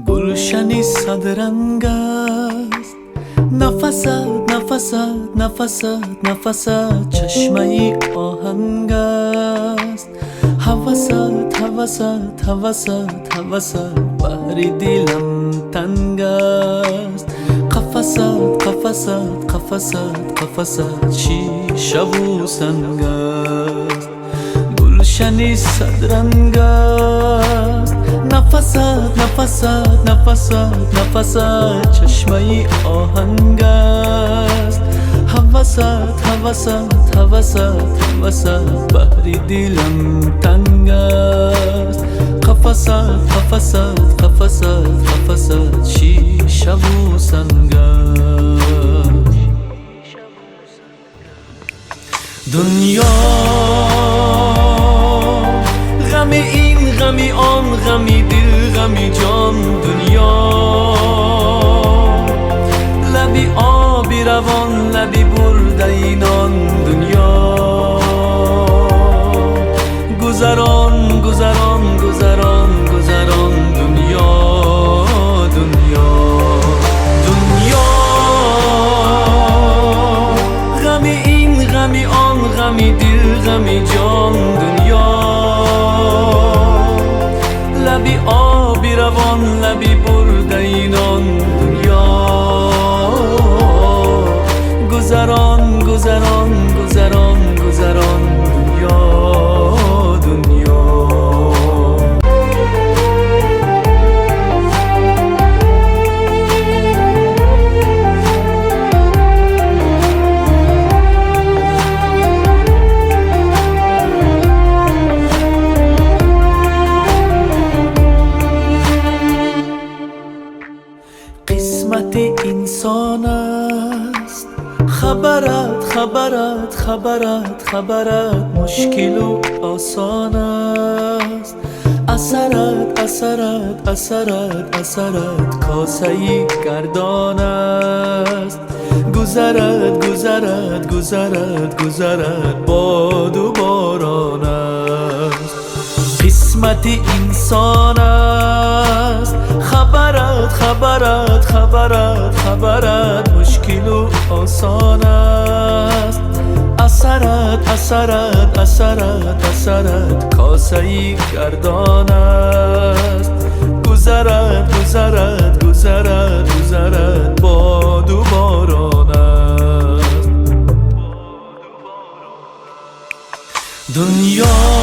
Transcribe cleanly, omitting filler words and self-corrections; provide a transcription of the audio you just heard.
گلشنی صدرنگ است، نفست نفست نفست نفست چشمه ای آهنگ است. هوست هوست هوست هوست بحر دلم تنگ است. قفست قفست قفست قفست شیشه و سنگ است. گلشنی صدرنگ است، نفست نفست نفست نفست چشمه ای آهنگ است. هوست هوست هوست هوست بحر دلم تنگ است. قفست قفست قفست قفست شیشه و سنگ است. دنیا غمی این غمی آن غمی دل غمی جان. دنیا لبی آبی روان لبی برده نان. دنیا گذران گذران گذران گذران. دنیا دنیا دنیا غمی این غمی آن غمی دل غمی جان. دنیا لبی آبی روان لبی برده نان. دنیا گذران گذران گذران گذران. دنیا دنیا قسمت انسان است، خبرت خبرت خبرت خبرت مشکل و آسان است. اثرت اثرت اثرت اثرت کاسه گردان است. گذرت گذرت گذرت گذرت باد و باران است. قسمت انسان است، خبرت خبرت خبرت خبرت مشکل و آسان است. اثرت اثرت اثرت اثرت کاسه گردان است. گذرت گذرت گذرت گذرت باد و باران است. دنیا